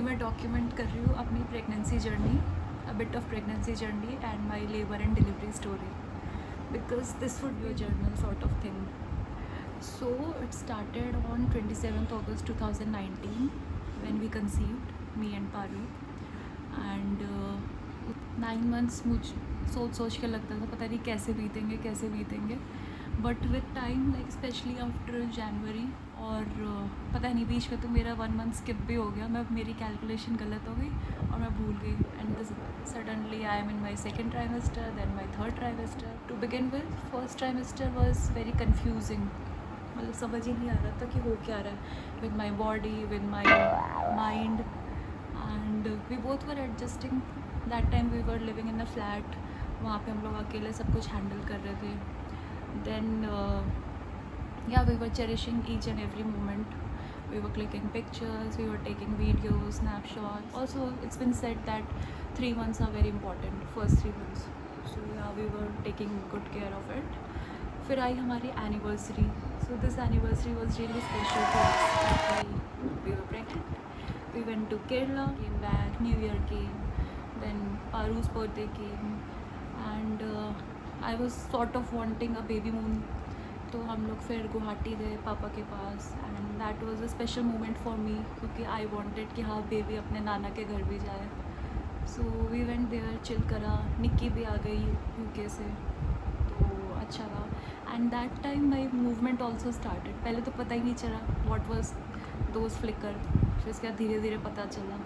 कि मैं डॉक्यूमेंट कर रही हूँ अपनी pregnancy journey, a bit of pregnancy journey and my labor and delivery story, because this would be a journal sort of thing. So it started on 27th August 2019 when we conceived, me and Paru. And 9 months मुझ सोच के लगता था पता नहीं कैसे बीतेंगे but with time like specially after January और पता नहीं बीच में तो मेरा 1 मंथ स्किप भी हो गया, मेरी कैलकुलेशन गलत हो गई और मैं भूल गई and suddenly I am in my second trimester, then my third trimester. To begin with first trimester was very confusing, मतलब समझ ही नहीं आ रहा था कि हो क्या रहा है with my body, with my mind, and we both were adjusting. That time we were living in a flat, वहाँ पे हम लोग अकेले सब कुछ हैंडल कर रहे थे. Then yeah, we were cherishing each and every moment. We were clicking pictures, we were taking videos, snapshots. Also, it's been said that 3 months are very important, first 3 months. So yeah, we were taking good care of it. फिर आई हमारी anniversary. So this anniversary was really special to us. We were pregnant. We went to Kerala, came back, New Year came, then Paru's birthday came, and I was sort of wanting a baby moon. तो हम लोग फिर गुवाहाटी गए पापा के पास and that was a special moment for me क्योंकि I wanted कि हाँ बेबी अपने नाना के घर भी जाए. So we went there, chill करा. निक्की भी आ गई यूके से, तो अच्छा था. And that time my movement also started. पहले तो पता ही नहीं चला वॉट वॉज दोज फ्लिकर, फिर इसके बाद धीरे धीरे पता चला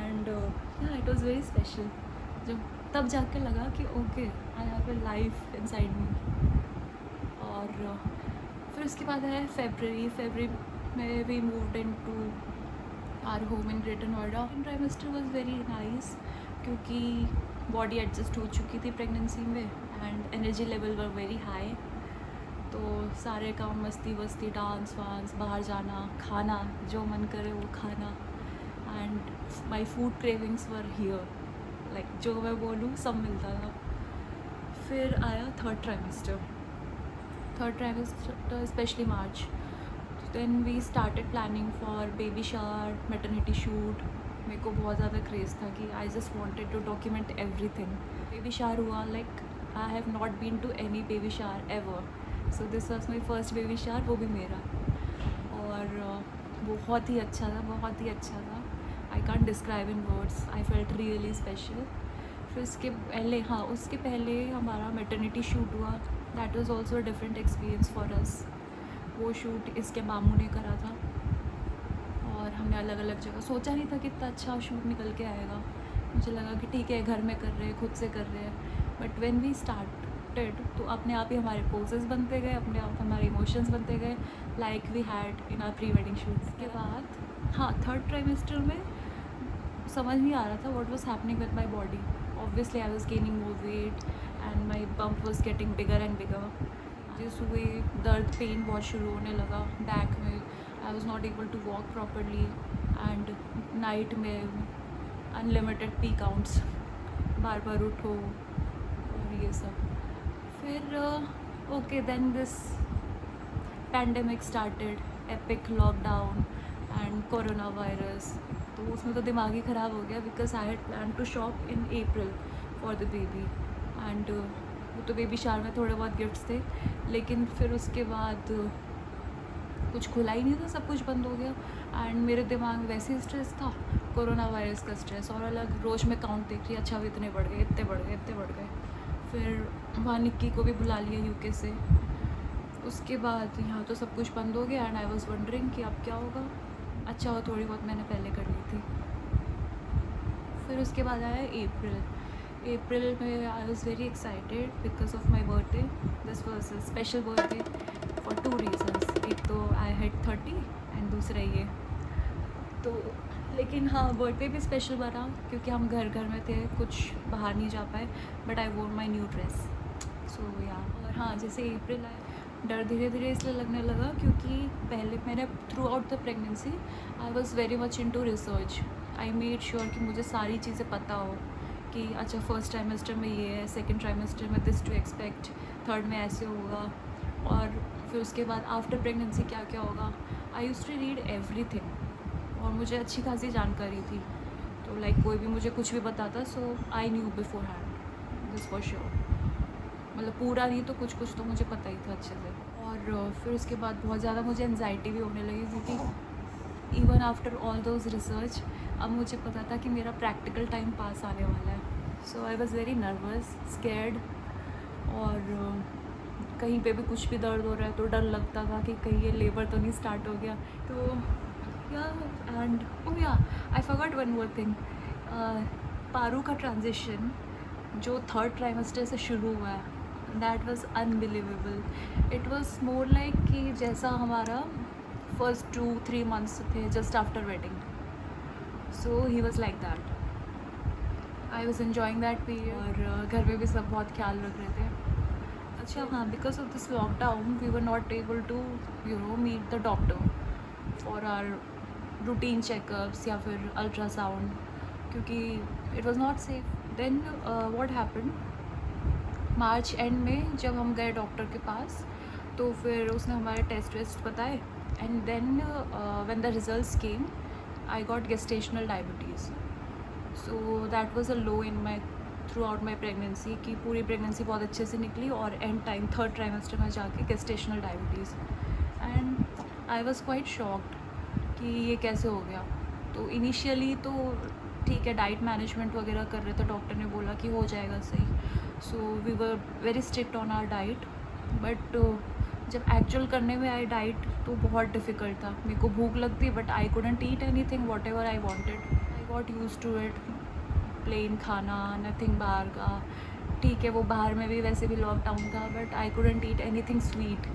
and it was very special. जब तब जाके लगा कि okay I have a life inside me. और फिर उसके बाद आया फेबररी में we moved into our home in Greater Noida. Trimester was very nice क्योंकि बॉडी एडजस्ट हो चुकी थी प्रेगनेंसी में and energy level were very high. तो सारे काम मस्ती वस्ती, डांस वांस, बाहर जाना, खाना, जो मन करे वो खाना, and my food cravings were here, like जो मैं बोलूँ सब मिलता था. फिर आया third trimester, especially March. Then we started planning for baby shower, maternity shoot. मेरे को बहुत ज़्यादा क्रेज़ था कि I just wanted to document everything. Baby shower हुआ, like I have not been to any baby shower ever. So this was my first baby shower, वो भी मेरा, और बहुत ही अच्छा था. I can't describe in words. I felt really special. फिर उसके पहले हमारा मैटरनिटी शूट हुआ. That was also a different experience for us. वो शूट इसके मामू ने करा था और हमने अलग अलग जगह, सोचा नहीं था कि इतना अच्छा शूट निकल के आएगा. मुझे लगा कि ठीक है घर में कर रहे हैं, खुद से कर रहे हैं, बट व्हेन वी स्टार्टेड तो अपने आप ही हमारे पोजेस बनते गए, अपने आप हमारे इमोशंस बनते गए, like we had in our pre wedding shoots. के बाद हाँ, थर्ड ट्राइमेस्टर में समझ नहीं आ रहा था what was happening with my body. Obviously I was gaining more weight and my bump was getting bigger and bigger. जिस हुए दर्द, पेन बहुत शुरू होने लगा बैक में. I was not able to walk properly and night में unlimited pee counts, बार बार उठो और ये सब. फिर okay then this pandemic started, epic lockdown and corona virus. तो उसमें तो दिमाग ही ख़राब हो गया because I had plan to shop in April for the baby and वो तो बेबी शावर में थोड़े बहुत गिफ्ट्स थे, लेकिन फिर उसके बाद कुछ खुला ही नहीं था, सब कुछ बंद हो गया एंड मेरे दिमाग में वैसे ही स्ट्रेस था, कोरोना वायरस का स्ट्रेस और अलग. रोज़ में काउंट देख रही, अच्छा भी इतने बढ़ गए. फिर वहाँ निक्की को भी बुला लिया यूके से. उसके बाद यहाँ तो सब कुछ बंद हो गया एंड आई वॉज वंडरिंग कि अब क्या होगा. अच्छा हो थोड़ी बहुत मैंने पहले कर ली थी. फिर उसके बाद आया अप्रैल में आई was very excited because of my birthday. This was a special birthday for 2 reasons. एक तो आई हैड 30 एंड दूसरा ये. तो लेकिन हाँ, बर्थडे भी स्पेशल बना क्योंकि हम घर में थे, कुछ बाहर नहीं जा पाए, बट आई वोर माई न्यू ड्रेस. सो या, और हाँ जैसे अप्रैल आया डर धीरे धीरे इसलिए लगने लगा क्योंकि पहले मैंने through out the pregnancy I was very much into research. I made sure कि मुझे सारी चीज़ें पता हो कि अच्छा फर्स्ट ट्राइमेस्टर में ये है, सेकंड ट्राइमेस्टर में दिस टू एक्सपेक्ट, थर्ड में ऐसे होगा, और फिर उसके बाद आफ्टर प्रेगनेंसी क्या क्या होगा. I used to read everything और मुझे अच्छी खासी जानकारी थी, तो लाइक कोई भी मुझे कुछ भी बताता, so I knew beforehand this for sure. मतलब पूरा नहीं तो कुछ कुछ तो मुझे पता ही था अच्छे से। और फिर उसके बाद बहुत ज़्यादा मुझे एनजाइटी भी होने लगी, क्योंकि even after all those research अब मुझे पता था कि मेरा प्रैक्टिकल टाइम पास आने वाला है। So I was very nervous, scared, और कहीं पे भी कुछ भी दर्द हो रहा है तो डर लगता था कि कहीं ये लेबर तो नहीं स्टार्ट हो गया। तो या एंड ओह या I forgot one more thing, Paru का ट्रांजिशन जो थर्ड ट्राइमेस्टर से शुरू हुआ है, that was unbelievable. It was more like कि जैसा हमारा फर्स्ट 2-3 मंथ्स थे just after wedding, so he was like that. I was enjoying that period, और घर में भी सब बहुत ख्याल रख रहे थे। अच्छा हाँ, because of this lockdown we were not able to meet the doctor for our routine checkups या फिर अल्ट्रासाउंड, क्योंकि it was not safe. Then what happened, March end में जब हम गए डॉक्टर के पास, तो फिर उसने हमारे टेस्ट वेस्ट बताए, and then when the results came I got gestational diabetes. So that was a low in my throughout my pregnancy, कि पूरी प्रेगनेंसी बहुत अच्छे से निकली, और एंड टाइम थर्ड ट्राइमेस्टर में जाके gestational diabetes, and I was quite shocked कि ये कैसे हो गया। तो इनिशियली तो ठीक है, डाइट मैनेजमेंट वगैरह कर रहे थे, डॉक्टर ने बोला कि हो जाएगा सही। So we were very strict on our diet, but जब एक्चुअल करने में आई डाइट तो बहुत डिफ़िकल्ट था। मेरे को भूख लगती, but I couldn't eat anything whatever I wanted. I got use to it, plain खाना, नथिंग बाहर का। ठीक है, वो बाहर में भी वैसे भी लॉकडाउन था, but I couldn't eat anything sweet.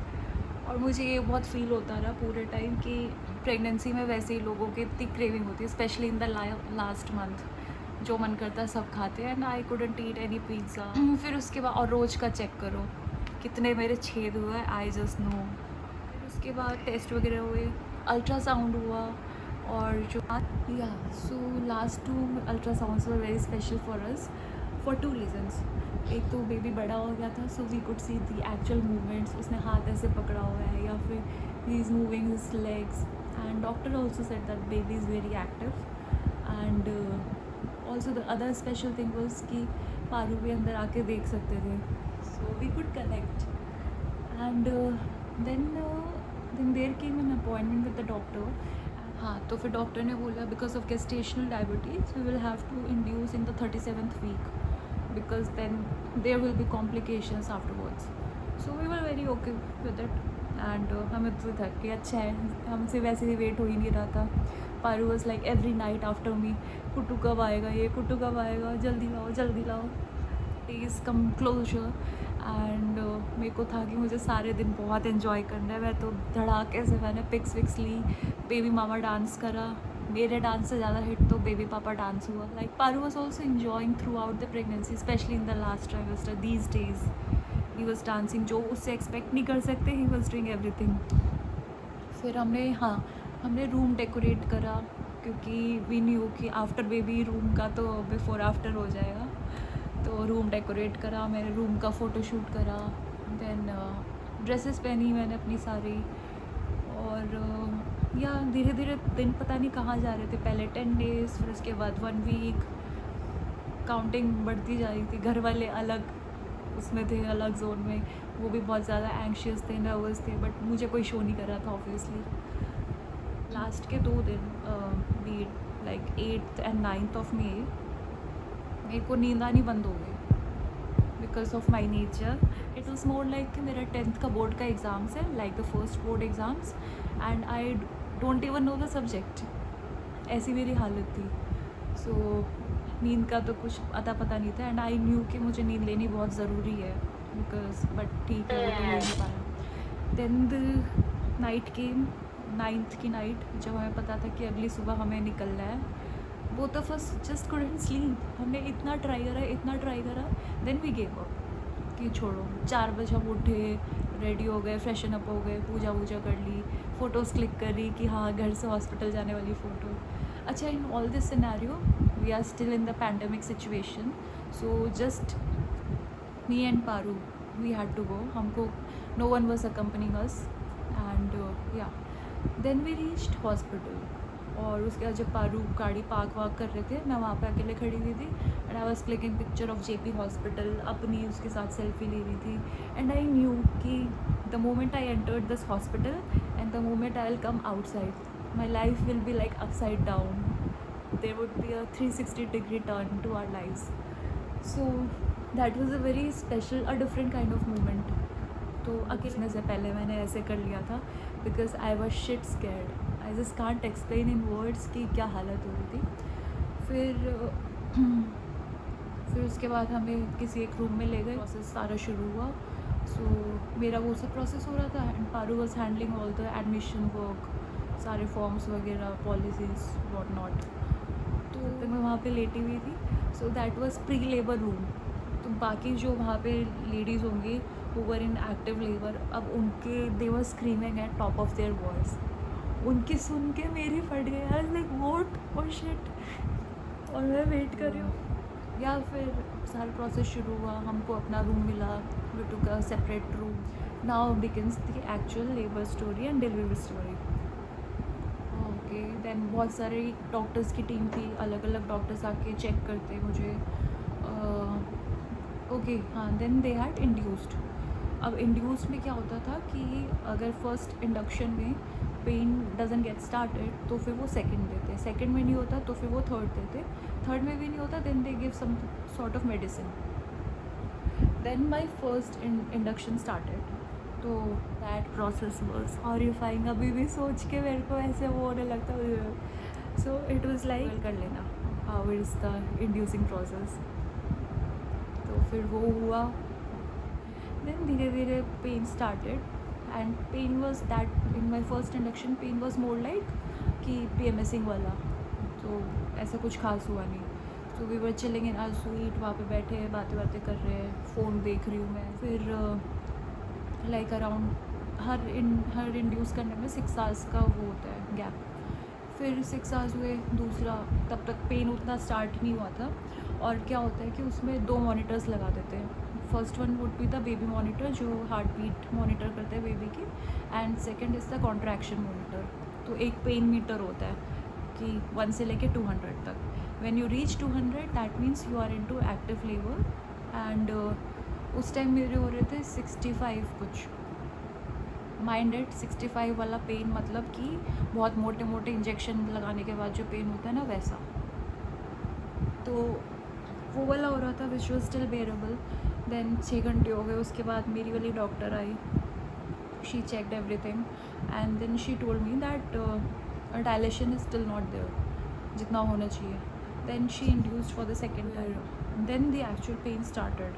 और मुझे ये बहुत फील होता रहा पूरे टाइम कि प्रेगनेंसी में वैसे ही लोगों की इतनी क्रेविंग होती है, specially in the last month, जो मन करता है सब खाते हैं, and I couldn't eat any pizza. फिर उसके बाद और रोज़ का चेक करो कितने मेरे छेद हुए, आई जस्ट नो। फिर उसके बाद टेस्ट वगैरह हुए, अल्ट्रासाउंड हुआ, और जो या so last 2 ultrasounds were very special for us for 2 reasons. एक तो बेबी बड़ा हो गया था, so we could see the actual movements, उसने हाथ ऐसे पकड़ा हुआ है या फिर he is moving his legs, and doctor also said that baby is very active. And also the other special thing was कि पारू भी अंदर आके देख सकते थे, so we could connect. And then there came an appointment with the doctor. हाँ, तो फिर डॉक्टर ने बोला because of gestational diabetes we will have to induce in the 37th week, because then there will be complications afterwards. So we were very okay with it, and हमें तो था कि अच्छा है, हमसे वैसे ही वेट हो ही नहीं रहा था। Paru was like every night after me, कुट्टू कब आएगा, ये कुट्टू कब आएगा, जल्दी लाओ जल्दी लाओ, प्लीज़ कम क्लोजर। एंड मेरे को था कि मुझे सारे दिन बहुत इन्जॉय करना है। मैं तो धड़ाके से मैंने पिक्स विक्स ली, बेबी मामा डांस करा, मेरे डांस से ज़्यादा हिट तो बेबी पापा डांस हुआ। Like Paru was also enjoying through out the pregnancy, specially in the last trimester. These days he was dancing, जो उससे एक्सपेक्ट नहीं कर सकते, ही वॉज डूइंग एवरीथिंग। फिर हमने रूम डेकोरेट करा, क्योंकि वी न्यू कि आफ्टर बेबी रूम का तो बिफोर आफ्टर हो जाएगा। तो रूम डेकोरेट करा, मैंने रूम का फ़ोटोशूट करा, देन ड्रेसेस पहनी मैंने अपनी सारी, और या धीरे धीरे दिन पता नहीं कहाँ जा रहे थे। पहले 10 डेज़, फिर उसके बाद 1 वीक, काउंटिंग बढ़ती जा रही थी। घर वाले अलग उसमें थे, अलग जोन में, वो भी बहुत ज़्यादा एंग्शियस थे, नर्वस थे, बट मुझे कोई शो नहीं कर रहा था ऑब्वियसली। लास्ट के 2 दिन be like 8th and 9th of May मेरे को नींद आनी बंद हो गई because of my nature. It was more like कि मेरा 10th का बोर्ड का एग्ज़ाम्स है, like the first board exams, and I don't even know the subject, ऐसी मेरी हालत थी। सो नींद का तो कुछ अता पता नहीं था, एंड आई न्यू कि मुझे नींद लेनी बहुत ज़रूरी है, बिकॉज बट ठीक है, वो तो ले नहीं पाया। Then the night came, 9th की नाइट, जब हमें पता था कि अगली सुबह हमें निकलना है। Both of us just couldn't sleep. हमने इतना ट्राई करा, देन वी गेव अप कि छोड़ो। 4 बजे हम उठे, रेडी हो गए, फ्रेशन अप हो गए, पूजा वूजा कर ली, फ़ोटोज़ क्लिक करी कि हाँ घर से हॉस्पिटल जाने वाली फ़ोटो। अच्छा, in all this scenario we are still in the pandemic situation, so just me and Paru we had to go. हमको no one was accompanying us, and yeah then we reached hospital. और उसके बाद जब पारू गाड़ी park वाक कर रहे थे, मैं वहाँ पे अकेले खड़ी हुई थी and I was clicking picture of JP hospital, अपनी उसके साथ सेल्फी ले रही थी एंड आई न्यू कि the moment I entered this hospital and the moment I will come outside my life will be like upside down, there would be a 360-degree turn to our lives. So that was a very special, a different kind of moment. तो अकेले से पहले मैंने ऐसे कर लिया था because I was shit scared. I just can't explain in words कि क्या हालत हो रही थी. फिर उसके बाद हमें किसी एक रूम में ले गए, प्रोसेस सारा शुरू हुआ. सो मेरा वो सब प्रोसेस हो रहा था and Paru was handling all the admission work, सारे फॉर्म्स वगैरह, पॉलिसीज, वॉट नॉट. तो मैं वहाँ पे लेटी हुई थी. सो that was pre labour room. तो बाकी जो वहाँ पे लेडीज़ होंगी who were in active labor, अब उनके they were screaming at top of their voice. उनकी सुन के मेरी फट गई. I was like what, oh shit. और मैं वेट कर रही हूँ. या फिर सारा प्रोसेस शुरू हुआ, हमको अपना रूम मिला, we took a separate room. Now begins the actual labor story and delivery story. Okay, then बहुत सारे डॉक्टर्स की टीम थी, अलग अलग डॉक्टर्स आके चेक करते मुझे. ओके हाँ, देन दे हैड इंड्यूस्ड. अब इंड्यूस्ड में क्या होता था कि अगर फर्स्ट इंडक्शन में पेन डजन गेट स्टार्टेड तो फिर वो सेकंड देते, सेकंड में नहीं होता तो फिर वो थर्ड देते, थर्ड में भी नहीं होता then they give some sort of medicine. Then my first induction started. तो दैट प्रोसेस वॉज हॉरिफाइंग. अभी भी सोच के मेरे को ऐसे वो होने लगता है. सो इट वॉज लाइक कर लेना how is the inducing process. तो फिर वो हुआ. देन धीरे धीरे pain started and pain was that in my first induction pain was more like कि PMSing वाला. तो ऐसा कुछ खास हुआ नहीं. तो we were chilling in our suite, वहाँ पे बैठे हैं, बातें कर रहे हैं, फ़ोन देख रही हूँ मैं. फिर लाइक अराउंड हर इंड्यूस करने में 6 आवर्स का वो होता है गैप. फिर 6 आवर्स हुए दूसरा, तब तक पेन उतना स्टार्ट नहीं हुआ था. और क्या होता है कि उसमें 2 मॉनिटर्स लगा देते हैं. First one would be the baby monitor जो हार्ट बीट मॉनिटर करता है बेबी की, and second is the contraction monitor. तो एक पेन मीटर होता है कि 1 से लेके 200 तक. When you reach 200 that means you are into active labour. And उस टाइम मेरे हो रहे थे 65 कुछ. माइंडेड 65 वाला पेन मतलब कि बहुत मोटे मोटे इंजेक्शन लगाने के बाद जो पेन होता है ना वैसा. तो वो वाला हो रहा था which was still bearable. Then 6 घंटे हो गए. उसके बाद मेरी वाली डॉक्टर आई, she checked everything and then she told me that dilation is still not there जितना होना चाहिए. Then she induced for the second time. Then the actual pain started.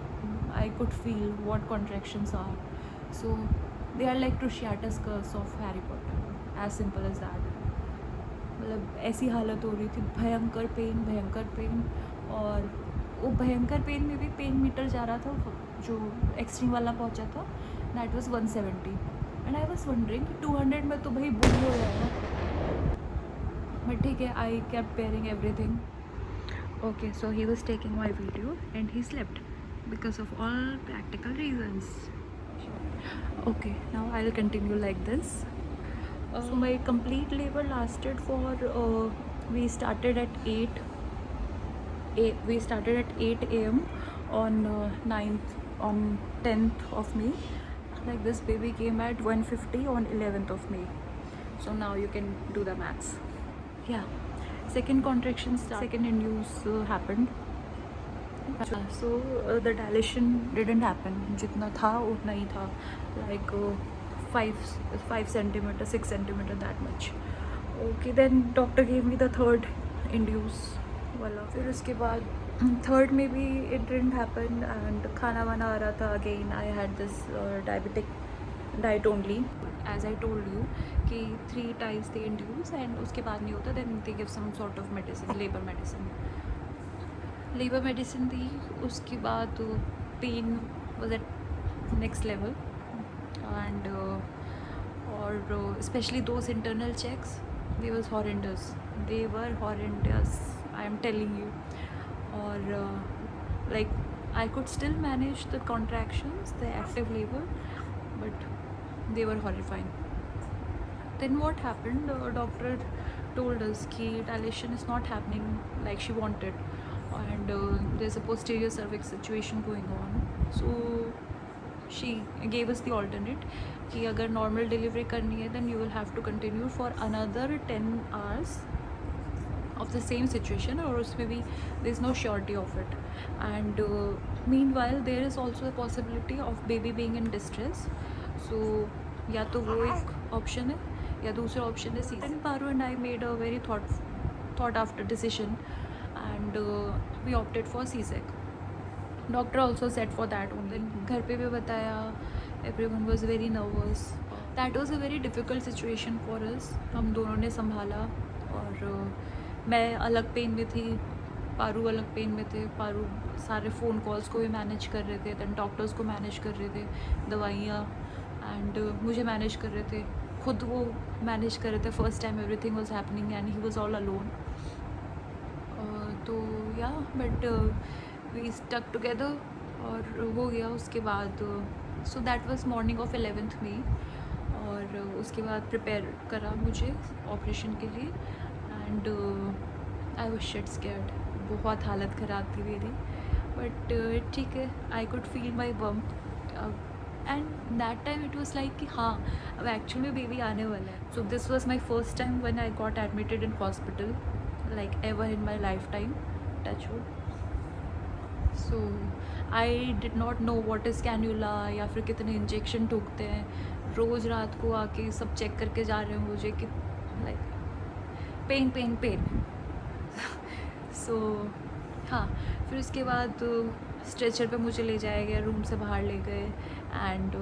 I could feel what contractions are. So they are like Cruciatus curse of Harry Potter, as simple as that. मतलब ऐसी हालत हो रही थी, भयंकर pen. और वो भयंकर पेन में भी पेन मीटर जा रहा था जो एक्सट्रीम वाला पहुंचा था, that was 170. And I was wondering कि 200 में तो भाई बुरी हो जाएगा. बट ठीक है, I kept bearing everything. Okay, so he was taking my video and he slept because of all practical reasons. Okay, now I will continue like this. So my complete labor lasted for we started at 8 a.m. on 10th of May. Like this baby came at 1:50 on 11th of May. So now you can do the maths. Yeah, second contraction second induce happened. So the dilation didn't happen. जितना था उतना ही था, like 5 centimeter, 6 centimeter, that much. Okay, then doctor gave me the third induce वाला. फिर उसके बाद third में भी it didn't happen and खाना वाना आ रहा था. Again I had this diabetic diet only, as I told you कि 3 times they induce and उसके बाद नहीं होता, then they give some sort of medicine, labor medicine दी. उसके बाद pain was at next level. And or especially those internal checks, they were horrendous. I am telling you. Or like I could still manage the contractions, the active labor, but they were horrifying. Then what happened? Doctor told us that dilation is not happening like she wanted, and there's a posterior cervix situation going on. So she gave us the alternate कि अगर normal delivery करनी है then you will have to continue for another 10 hours of the same situation, or उसमें भी there is no surety of it. And meanwhile there is also a possibility of baby being in distress. So या तो वो एक option है या दूसरा option है C. And Paru and I made a very thought after decision, and we opted for C-sec. Doctor also said for that only. घर पे भी बताया, everyone was very nervous. That was a very difficult situation for us. हम दोनों ने संभाला, और मैं अलग पेन में थी, पारू अलग पेन में थे. पारू सारे फ़ोन कॉल्स को भी मैनेज कर रहे थे, दैन डॉक्टर्स को मैनेज कर रहे थे, दवाइयाँ, एंड मुझे मैनेज कर रहे थे, खुद वो मैनेज कर रहे थे. First time everything was happening and he was all alone. तो या बट वी स्टक टुगेदर और हो गया. उसके बाद सो that was morning of 11th मई, और उसके बाद प्रिपेयर करा मुझे ऑपरेशन के लिए. And I was shit scared. बहुत हालत ख़राब थी मेरी, बट ठीक है, आई could feel my bump. And that time it was like कि हाँ, अब एक्चुअली बेबी आने वाला है. So this was my first time when I got admitted in hospital, like ever in my lifetime, touch wood. So I did not know what is cannula या फिर कितने injection ठोकते हैं. रोज़ रात को आके सब चेक करके जा रहे हैं मुझे कि लाइक पेन पेन पेन. सो हाँ, फिर उसके बाद स्ट्रेचर पे मुझे ले जाया गया, रूम से बाहर ले गए, and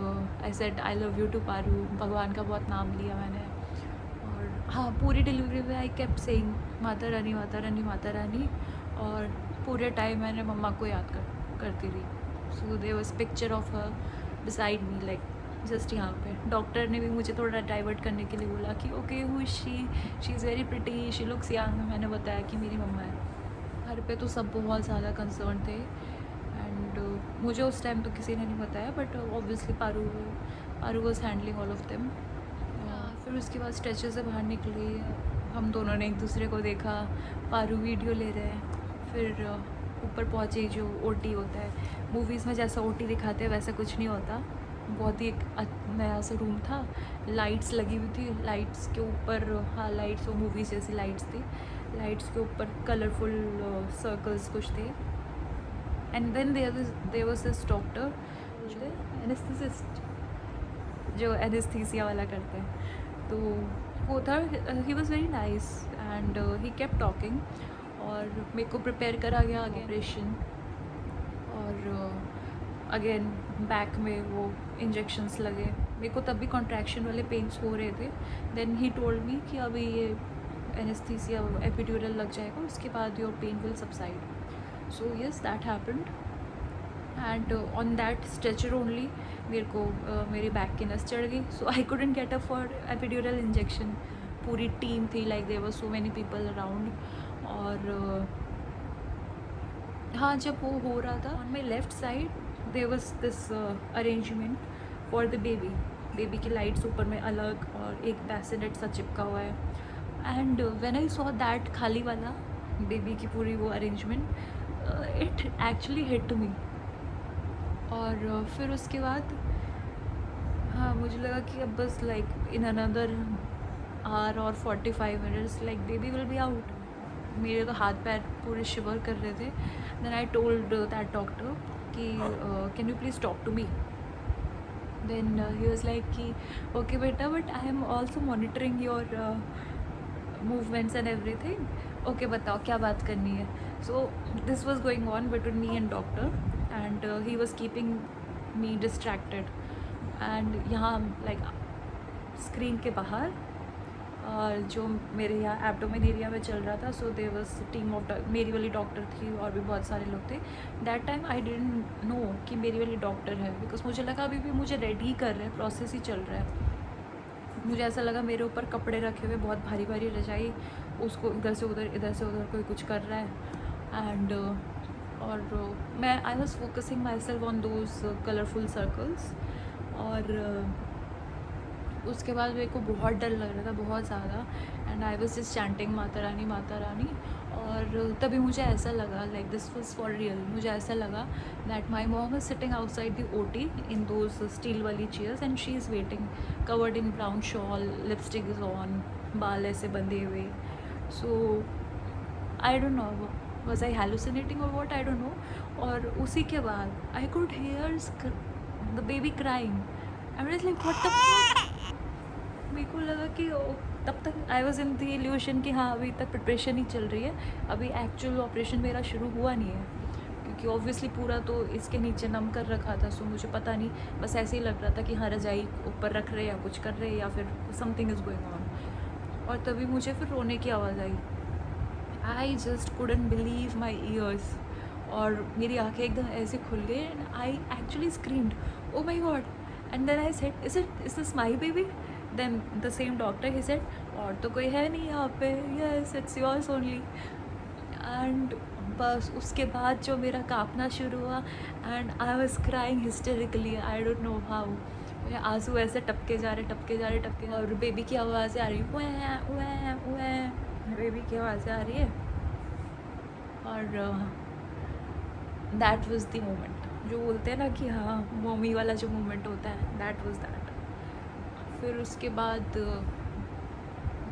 I said I love you too Paru. भगवान का बहुत नाम लिया मैंने. हाँ, पूरी डिलीवरी में आई केप्ट सेइंग माता रानी माता रानी माता रानी, और पूरे टाइम मैंने मम्मा को याद करती रही. So there was picture of her beside me, like just यहाँ पे. डॉक्टर ने भी मुझे थोड़ा डाइवर्ट करने के लिए बोला कि okay who is she is very pretty, she looks young. मैंने बताया कि मेरी मम्मा है. घर पे तो सब बहुत ज़्यादा कंसर्न थे, एंड मुझे उस टाइम तो किसी ने नहीं बताया, but obviously Paru was handling all of them. फिर उसके बाद स्ट्रेचर से बाहर निकली, हम दोनों ने एक दूसरे को देखा, पारू वीडियो ले रहे हैं. फिर ऊपर पहुँचे, जो ओटी होता है मूवीज़ में जैसा ओटी दिखाते हैं वैसा कुछ नहीं होता. बहुत ही एक नया सा रूम था, लाइट्स लगी हुई थी. लाइट्स के ऊपर, हाँ लाइट्स वो मूवीज़ जैसी लाइट्स थी. लाइट्स के ऊपर कलरफुल सर्कल्स कुछ थे. And then there was this doctor, जो एनेस्थेसिस्ट, जो एनेस्थीसिया वाला करते हैं. तो वो था, he was very nice, and he kept talking. और मेरे को प्रिपेयर करा गया आगे ऑपरेशन. और अगेन बैक में वो इंजेक्शंस लगे. मेरे को तब भी कॉन्ट्रैक्शन वाले पेन्स हो रहे थे. देन ही टोल्ड मी कि अभी ये एनेस्थीसिया एपिड्यूरल लग जाएगा, उसके बाद your pain will subside. So yes, that happened. And on that stretcher only मेरे को मेरी बैक की नस चढ़ गई. So I couldn't get up for epidural injection. पूरी टीम थी, like there were so many people around. और हाँ, जब वो हो रहा था, on my left side there was this arrangement for the baby की लाइट्स ऊपर में अलग, और एक बैसिनेट सा चिपका हुआ है. And when I saw that खाली वाला बेबी की पूरी वो arrangement, it actually hit me. और फिर उसके बाद हाँ, मुझे लगा कि अब बस लाइक इन अनदर आवर और 45 minutes like baby will be out. मेरे तो हाथ पैर पूरे शिवर कर रहे थे. Then I told that doctor कि can you please talk to me. Then he was like कि ओके बेटा, but I am also monitoring your movements and everything. Okay बताओ क्या बात करनी है. So this was going on between me and doctor, and he was keeping me distracted. And यहाँ like screen के बाहर, और जो मेरे यहाँ एब्डोमेन एरिया में चल रहा था, so there was team of, मेरी वाली डॉक्टर थी और भी बहुत सारे लोग थे. That time I didn't know कि मेरी वाली डॉक्टर है, बिकॉज मुझे लगा अभी भी मुझे रेडी कर रहे हैं, प्रोसेस ही चल रहा है. मुझे ऐसा लगा मेरे ऊपर कपड़े रखे हुए, बहुत भारी भारी रजाई, उसको इधर से उधर कोई कुछ कर रहा है. एंड और मैं I was focusing my self on those colourful circles. और उसके बाद मेरे को बहुत डर लग रहा था, बहुत ज़्यादा, and I was just chanting Mata Rani Mata Rani. और तभी मुझे ऐसा लगा like this was for real. मुझे ऐसा लगा that my mom is sitting outside the OT in those steel वाली chairs and she is waiting, covered in brown shawl, lipstick is on, बाल ऐसे बंधे हुए। So I don't know was I hallucinating or what, I don't know। और उसी के बाद I could hear the baby crying। I was like what the fuck। मेरे को लगा कि तब तक I was in the evolution कि हाँ अभी तक प्रिपरेशन ही चल रही है, अभी एक्चुअल ऑपरेशन मेरा शुरू हुआ नहीं है, क्योंकि ऑब्वियसली पूरा तो इसके नीचे नम कर रखा था। सो मुझे पता नहीं, बस ऐसे ही लग रहा था कि हाँ रजाई ऊपर रख रहे या कुछ कर रहे या फिर समथिंग इज़ गोइंग ऑन। और तभी मुझे फिर रोने की आवाज़ आई। I just couldn't believe my ears, और मेरी आंखें एकदम ऐसे खुल गई and I actually screamed oh my God. And then I said is this my baby? Then the same doctor he said और तो कोई है नहीं यहाँ पे, yes it's yours only. And बस उसके बाद जो मेरा काँपना शुरू हुआ and I was crying hysterically, I don't know how. मेरे आंसू ऐसे टपके जा रहे, और बेबी की आवाज़ें आ रही वह बेबी की आवाज़ें आ रही है। और दैट वाज द मोमेंट जो बोलते हैं ना कि हाँ मम्मी वाला जो मोमेंट होता है, दैट वाज दैट। फिर उसके बाद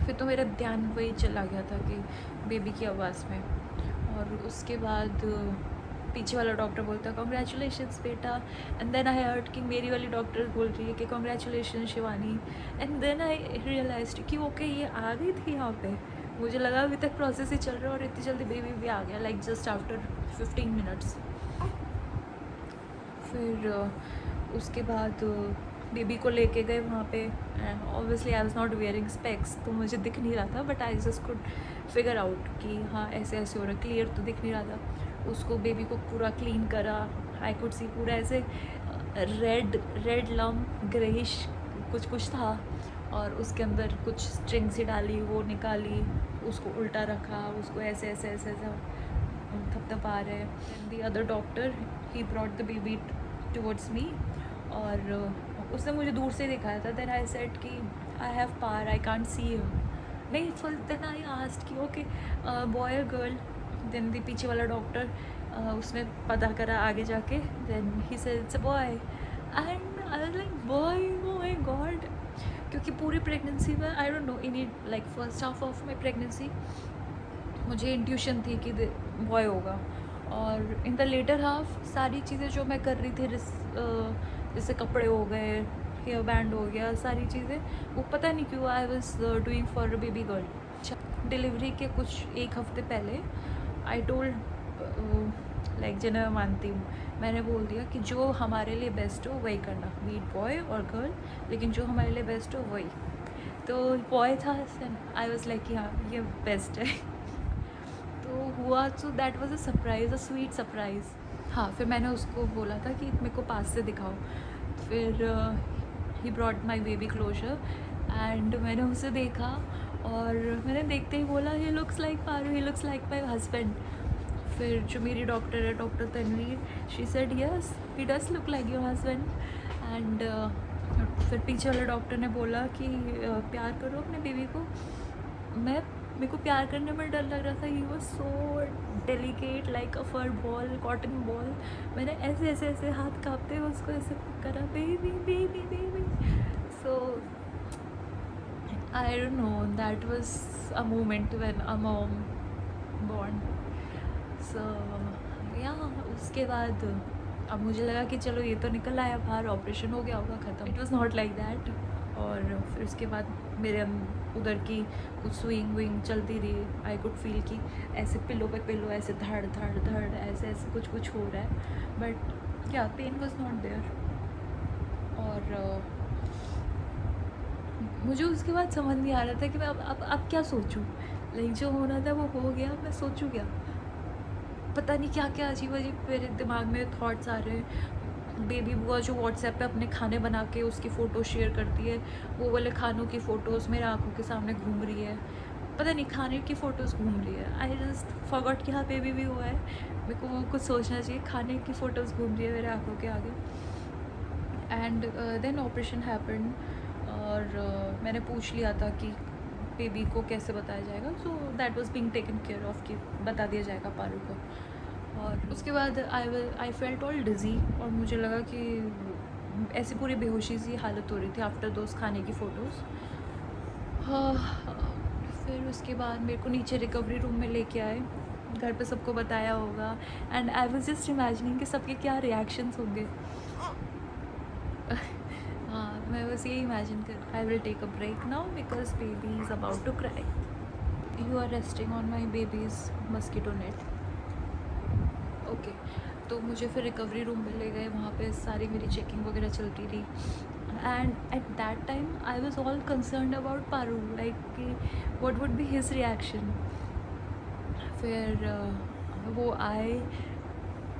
फिर तो मेरा ध्यान वही चला गया था कि बेबी की आवाज़ में। और उसके बाद पीछे वाला डॉक्टर बोलता कॉन्ग्रेचुलेशंस बेटा, एंड देन आई हर्ड कि मेरी वाली डॉक्टर बोल रही है कि congratulation Shivani. And then I realised कि ओके ये आ गई थी यहाँ पे। मुझे लगा अभी तक प्रोसेस ही चल रहा है और इतनी जल्दी बेबी भी आ गया, लाइक जस्ट आफ्टर 15 मिनट्स। फिर उसके बाद बेबी को लेके गए वहाँ पे। Obviously I was not wearing specs, तो मुझे दिख नहीं रहा था, but I just could figure out कि हाँ ऐसे ऐसे हो रहा है, क्लियर तो दिख नहीं रहा था। उसको बेबी को पूरा क्लीन करा, आई कुड सी पूरा ऐसे रेड लम्प ग्रेइश कुछ था, और उसके अंदर कुछ स्ट्रिंग सी डाली, वो निकाली, उसको उल्टा रखा, उसको ऐसे ऐसे ऐसे ऐसा थपथपा रहे। And the other doctor he brought the baby towards me, और उसने मुझे दूर से दिखाया था। देन आई सेड कि I have power, I can't see him. नहीं फुल देन आई आस्क्ड कि ओके बॉय और गर्ल। देन द पीछे वाला डॉक्टर उसने पता करा आगे जाके, then he said it's a boy. And I was like boy, oh my God. क्योंकि पूरी प्रेगनेंसी में I don't know, in like first half of my pregnancy मुझे इंट्यूशन थी कि बॉय होगा, और इन द लेटर हाफ सारी चीज़ें जो मैं कर रही थी जैसे कपड़े हो गए, हेयर बैंड हो गया, सारी चीज़ें वो पता नहीं क्यों I was doing for a baby girl. Delivery के कुछ एक हफ्ते पहले आई टोल्ड लाइक जिन्हें मैं मानती हूँ, मैंने बोल दिया कि जो हमारे लिए बेस्ट हो वही करना, बी इट बॉय और गर्ल, लेकिन जो हमारे लिए बेस्ट हो वही। तो बॉय था, आई वॉज लाइक कि हाँ ये बेस्ट है। तो हुआ, सो that was a surprise, a sweet surprise. हाँ फिर मैंने उसको बोला था कि मेरे को पास से दिखाओ। फिर he brought my baby closer and मैंने उसे देखा, और मैंने देखते ही बोला he looks like Paru, he looks like my husband. फिर जो मेरी डॉक्टर है doctor Tanveer, she said yes he does look like your husband. And फिर पीछे वाले डॉक्टर ने बोला कि प्यार करो अपने बेबी को। मेरे को प्यार करने में डर लग रहा था, he was so delicate like a fur ball, cotton ball. मैंने ऐसे ऐसे ऐसे हाथ काँपते हुए उसको ऐसे करा, baby baby baby. So I don't know, that was a moment when a mom born. So yeah उसके बाद अब मुझे लगा कि चलो ये तो निकल आया बाहर, ऑपरेशन हो गया होगा ख़त्म। It was not like that. और फिर उसके बाद मेरे उधर की कुछ स्विंग विंग चलती रही। आई कुड फील कि ऐसे पिलो पे पिलो ऐसे धड़ धड़ धड़ ऐसे ऐसे कुछ हो रहा है, बट या पेन वाज नॉट देयर। और मुझे उसके बाद समझ नहीं आ रहा था कि मैं अब क्या सोचूं। लाइक जो होना था वो हो गया, मैं सोचूं क्या, पता नहीं क्या क्या अजीब अजीब मेरे दिमाग में थॉट्स आ रहे हैं। बेबी बुआ जो व्हाट्सएप पे अपने खाने बना के उसकी फ़ोटो शेयर करती है, वो वाले खानों की फ़ोटोज़ मेरे आंखों के सामने घूम रही है। पता नहीं खाने की फ़ोटोज़ घूम रही है। आई जस्ट फॉरगॉट कि हाँ बेबी भी हुआ है, मेरे को कुछ सोचना चाहिए। खाने की फ़ोटोज़ घूम रही है मेरे आंखों के आगे। And then operation happen. और मैंने पूछ लिया था कि बेबी को कैसे बताया जाएगा, सो that was being taken care of कि बता दिया जाएगा पारू को। और उसके बाद आई फेल्ट ऑल डिज़ी, और मुझे लगा कि ऐसी पूरी बेहोशी सी हालत हो रही थी आफ्टर दोस्त खाने की फ़ोटोज़। फिर उसके बाद मेरे को नीचे रिकवरी रूम में लेके आए, घर पे सबको बताया होगा, and I was just imagining कि सबके क्या रिएक्शंस होंगे। हाँ, मैं बस ये इमेजिन कर, I will take a break now because baby is about to cry. You are resting on my baby's mosquito net. Okay, तो मुझे फिर रिकवरी रूम में ले गए, वहाँ पे सारी मेरी चेकिंग वगैरह चलती थी। And at that time I was all concern about Paru, like कि what would be his reaction. फिर वो आए,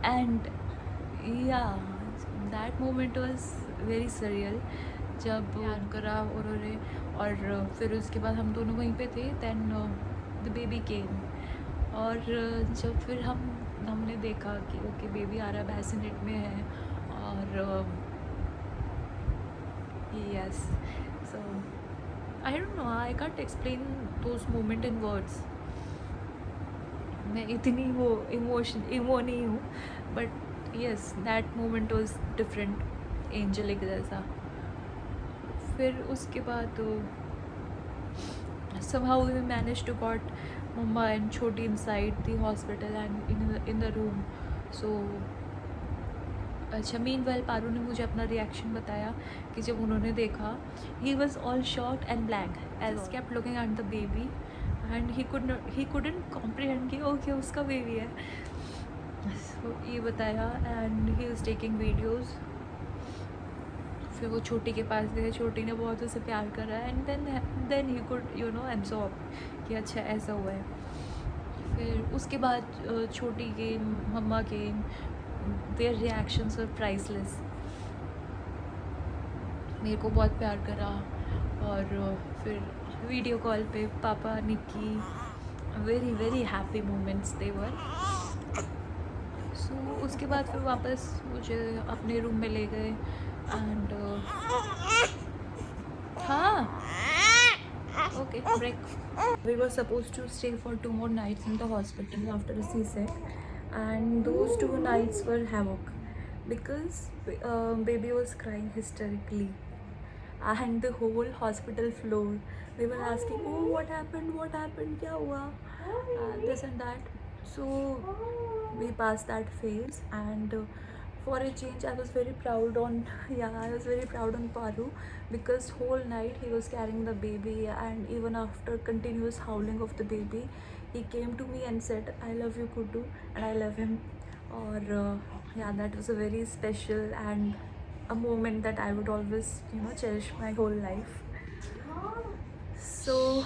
and yeah that moment was very surreal, जब प्यार करा उन्होंने। और फिर उसके बाद हम दोनों वहीं पे थे, देन द बेबी केम। और जब फिर हमने देखा कि ओके बेबी आ रहा बैसिनेट में है, और yes, so I don't no, I can't explain those moment in words. मैं इतनी वो इमो नहीं हूँ, but yes that moment was different, angelic जैसा। फिर उसके बाद somehow we managed to got Mumma and Choti inside the hospital and in the room. So अच्छा, मीनवाइल पारू ने मुझे अपना रिएक्शन बताया कि जब उन्होंने देखा, he was all shocked and blank as kept looking at the baby, and he couldn't comprehend कि ओके उसका बेबी है। so, ये बताया, and he was taking videos. फिर वो छोटी के पास गए, छोटी ने बहुत उसे प्यार करा, and then he could absorb कि अच्छा ऐसा हुआ है। फिर उसके बाद छोटी के मम्मा के देयर रिएक्शंस वर प्राइसलेस। मेरे को बहुत प्यार करा, और फिर वीडियो कॉल पे पापा Nikki, very very happy moments they were. So उसके बाद फिर वापस मुझे अपने रूम में ले गए, एंड हाँ, okay, break. We were supposed to stay for 2 more nights in the hospital after a C-sec, and those 2 nights were havoc because baby was crying hysterically, and the whole hospital floor, they were asking, oh what happened, kya hua, this and that. So we passed that phase, and for a change I was very proud on I was very proud on Paru, because whole night he was carrying the baby, and even after continuous howling of the baby, he came to me and said, I love you Kuddu, and I love him. Or that was a very special and a moment that I would always cherish my whole life. So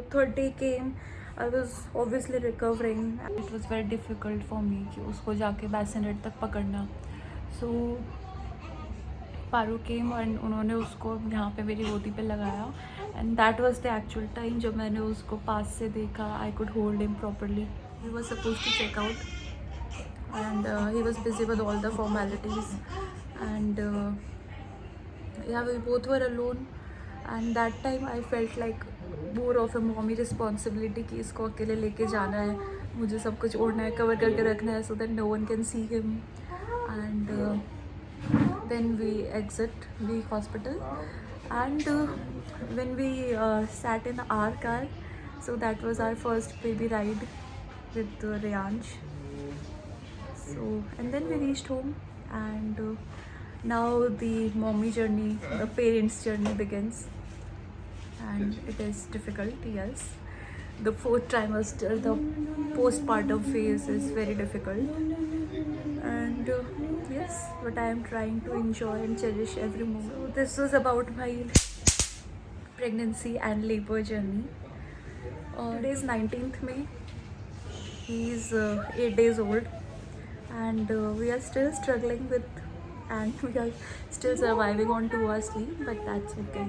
third day came, I was obviously recovering. It was very difficult for me कि उसको जाके बैसिनेट तक पकड़ना. So Paru came, and उन्होंने उसको यहाँ पे मेरी गोदी पे लगाया, and that was the actual time जब मैंने उसको पास से देखा. I could hold him properly. He was supposed to check out, and he was busy with all the formalities, and we both were alone. And that time I felt like more of a mommy responsibility कि इसको अकेले लेके जाना है, मुझे सब कुछ ओढ़ना है, कवर करके रखना है, so that no one can see him. And then we exit the hospital, and when we sat in our car, so that was our first baby ride with Rayansh. So and then we reached home, and now the mommy journey, the parents journey begins, and it is difficult. Yes, the 4th trimester, the postpartum phase is very difficult, and yes, but I am trying to enjoy and cherish every moment. So this was about my pregnancy and labor journey. Today is 19th May. He is 8 days old, and we are still struggling with, and we are still surviving on 2 hours sleep, but that's okay.